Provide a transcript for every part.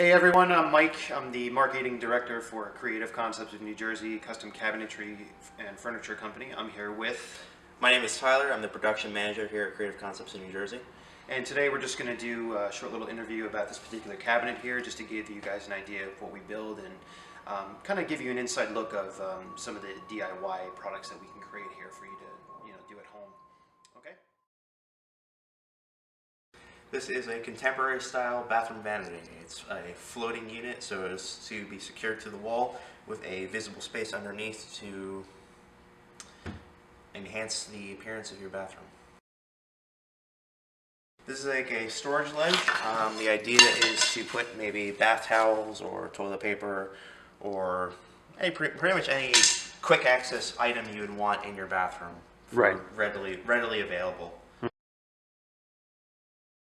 Hey everyone, I'm Mike. I'm the marketing director for Creative Concepts of New Jersey, custom cabinetry and furniture company. I'm here with... My name is Tyler. I'm the production manager here at Creative Concepts of New Jersey. And today we're just going to do a short little interview about this particular cabinet here, just to give you guys an idea of what we build and kind of give you an inside look of some of the DIY products that we can create here for you to do at home. Okay? This is a contemporary style bathroom vanity. It's a floating unit, so as to be secured to the wall with a visible space underneath to enhance the appearance of your bathroom. This is like a storage ledge. The idea is to put maybe bath towels or toilet paper or pretty much any quick access item you would want in your bathroom. Right. Readily available.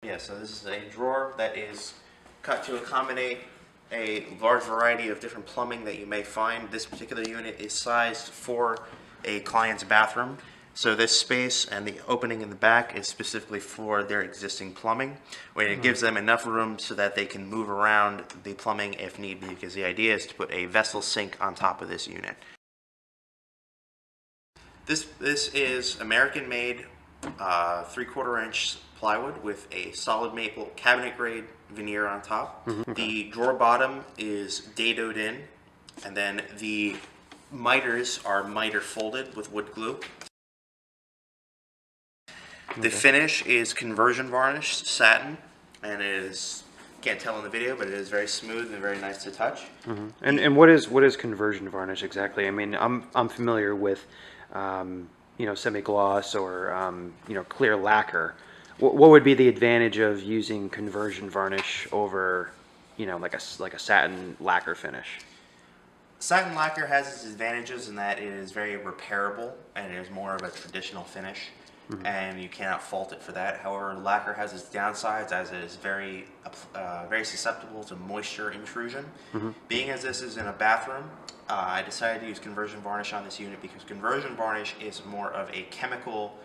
Yeah, so this is a drawer that is cut to accommodate a large variety of different plumbing that you may find. This particular unit is sized for a client's bathroom. So this space and the opening in the back is specifically for their existing plumbing, where it gives them enough room so that they can move around the plumbing if need be, because the idea is to put a vessel sink on top of this unit. This is American-made 3/4 inch plywood with a solid maple cabinet grade veneer on top. The drawer bottom is dadoed in, and then the miters are miter folded with wood glue. The finish is conversion varnished satin, and it is, can't tell in the video, but it is very smooth and very nice to touch. And what is conversion varnish exactly? I mean, I'm familiar with semi-gloss or clear lacquer. What would be the advantage of using conversion varnish over like a satin lacquer finish? Satin lacquer has its advantages in that it is very repairable and it is more of a traditional finish, and you cannot fault it for that. However, lacquer has its downsides, as it is very susceptible to moisture intrusion. Being as this is in a bathroom, I decided to use conversion varnish on this unit because conversion varnish is more of a chemical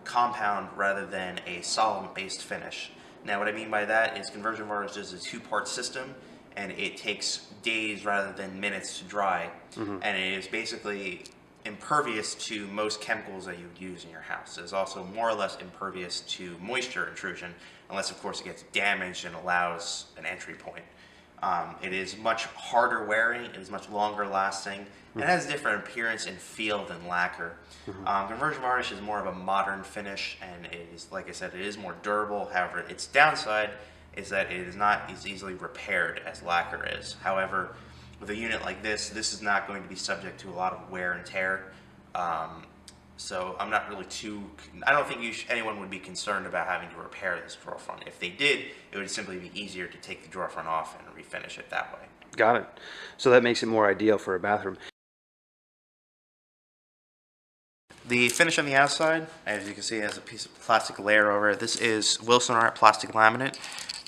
compound rather than a solvent-based finish. Now, what I mean by that is conversion varnish is a two-part system, and it takes days rather than minutes to dry, and it is basically impervious to most chemicals that you would use in your house. It is also more or less impervious to moisture intrusion, unless of course it gets damaged and allows an entry point. It is much harder wearing, it is much longer lasting, and it has a different appearance and feel than lacquer. Conversion varnish is more of a modern finish, and it is, like I said, it is more durable. However, its downside is that it is not as easily repaired as lacquer is. However, with a unit like this is not going to be subject to a lot of wear and tear. So I'm not really I don't think anyone would be concerned about having to repair this drawer front. If they did, it would simply be easier to take the drawer front off and refinish it that way. Got it. So that makes it more ideal for a bathroom. The finish on the outside, as you can see, has a piece of plastic layer over it. This is Wilson Art plastic laminate,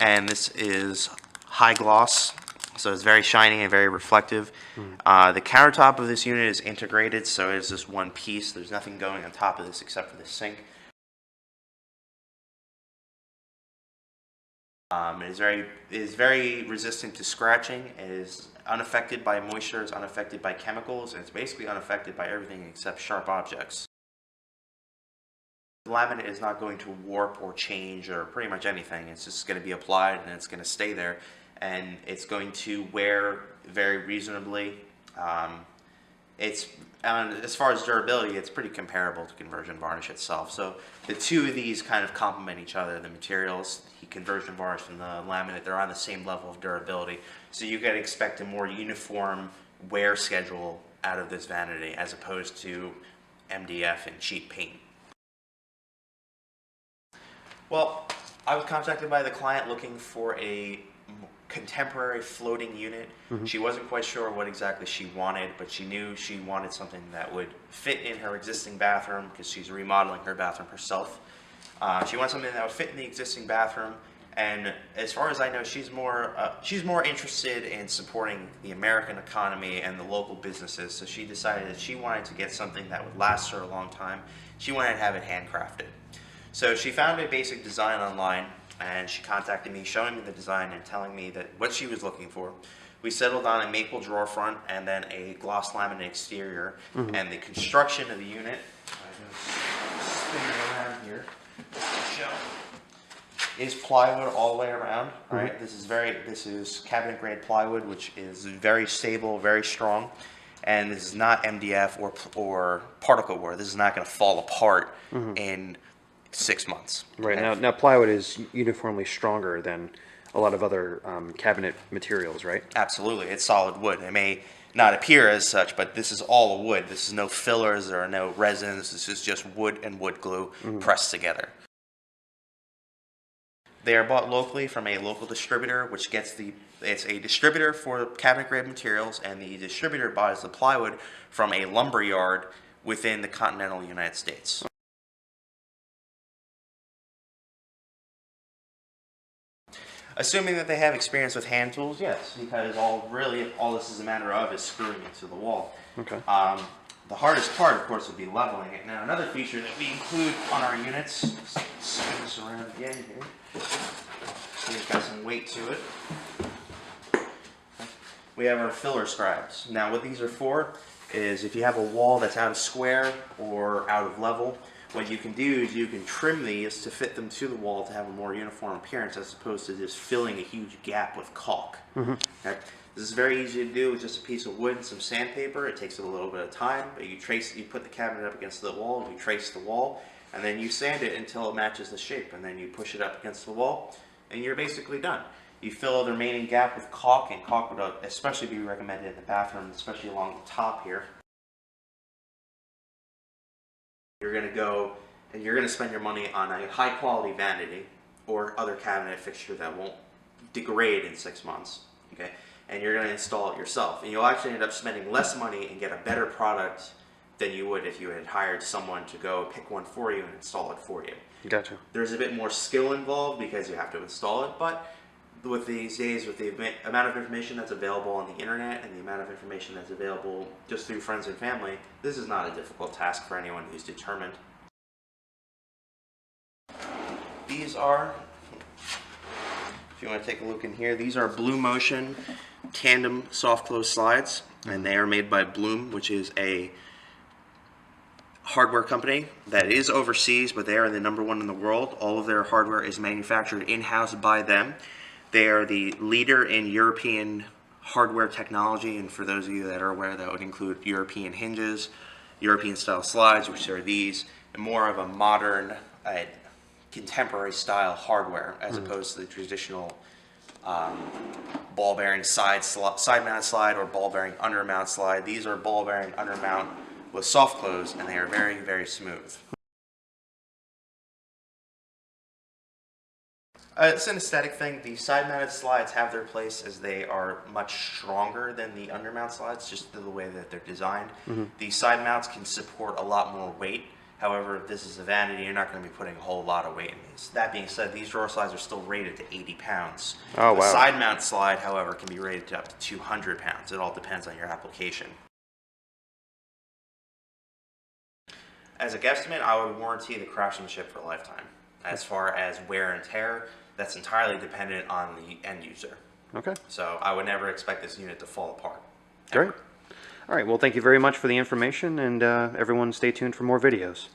and this is high gloss, so it's very shiny and very reflective. The countertop of this unit is integrated, so it's just one piece. There's nothing going on top of this except for the sink. It is very resistant to scratching. It is unaffected by moisture, it's unaffected by chemicals, and it's basically unaffected by everything except sharp objects. The laminate is not going to warp or change or pretty much anything. It's just going to be applied and it's going to stay there, and it's going to wear very reasonably. As far as durability, it's pretty comparable to conversion varnish itself. So the two of these kind of complement each other. The materials, the conversion varnish and the laminate, they're on the same level of durability. So you can expect a more uniform wear schedule out of this vanity as opposed to MDF and cheap paint. Well, I was contacted by the client looking for a contemporary floating unit. She wasn't quite sure what exactly she wanted, but she knew she wanted something that would fit in her existing bathroom because she's remodeling her bathroom herself. She wanted something that would fit in the existing bathroom, and as far as I know, she's more interested in supporting the American economy and the local businesses. So she decided that she wanted to get something that would last her a long time. She wanted to have it handcrafted. So she found a basic design online and she contacted me, showing me the design and telling me that what she was looking for. We settled on a maple drawer front and then a gloss laminate exterior, and the construction of the unit, I'm going to spin it around here, show, is plywood all the way around. Right, this is cabinet grade plywood, which is very stable, very strong, and this is not MDF or particle board. This is not going to fall apart in 6 months. Right. Now plywood is uniformly stronger than a lot of other cabinet materials, right? Absolutely, it's solid wood. It may not appear as such, but this is all wood. This is no fillers, there are no resins. This is just wood and wood glue pressed together. They are bought locally from a local distributor, which gets it's a distributor for cabinet grade materials, and the distributor buys the plywood from a lumber yard within the continental United States. Assuming that they have experience with hand tools, yes, because all this is a matter of is screwing it to the wall. Okay. The hardest part, of course, would be leveling it. Now, another feature that we include on our units, spin this around again here, so it's got some weight to it. We have our filler scribes. Now, what these are for is if you have a wall that's out of square or out of level, what you can do is you can trim these to fit them to the wall to have a more uniform appearance, as opposed to just filling a huge gap with caulk. Okay? This is very easy to do with just a piece of wood and some sandpaper. It takes a little bit of time, but you put the cabinet up against the wall, and you trace the wall, and then you sand it until it matches the shape, and then you push it up against the wall, and you're basically done. You fill the remaining gap with caulk, and caulk would especially be recommended in the bathroom, especially along the top here. You're going to go and you're going to spend your money on a high quality vanity or other cabinet fixture that won't degrade in 6 months. Okay, and you're going to install it yourself, and you'll actually end up spending less money and get a better product than you would if you had hired someone to go pick one for you and install it for you. Gotcha. There's a bit more skill involved because you have to install it, but with these days, with the amount of information that's available on the internet and the amount of information that's available just through friends and family, this is not a difficult task for anyone who's determined. These are, if you want to take a look in here, these are Blue Motion tandem soft close slides, and they are made by Bloom, which is a hardware company that is overseas, but they are the #1 in the world. All of their hardware is manufactured in-house by them. They are the leader in European hardware technology, and for those of you that are aware, that would include European hinges, European style slides, which are these, and more of a modern, contemporary style hardware, as opposed to the traditional ball bearing side mount slide or ball bearing under mount slide. These are ball bearing under mount with soft close, and they are very, very smooth. It's an aesthetic thing. The side-mounted slides have their place as they are much stronger than the under-mount slides, just the way that they're designed. The side mounts can support a lot more weight. However, if this is a vanity, you're not going to be putting a whole lot of weight in these. That being said, these drawer slides are still rated to 80 pounds. Oh, wow. The side-mount slide, however, can be rated to up to 200 pounds. It all depends on your application. As a guesstimate, I would warranty the craftsmanship for a lifetime. As far as wear and tear, that's entirely dependent on the end user. Okay. So I would never expect this unit to fall apart. Great. All right. Well, thank you very much for the information, and everyone stay tuned for more videos.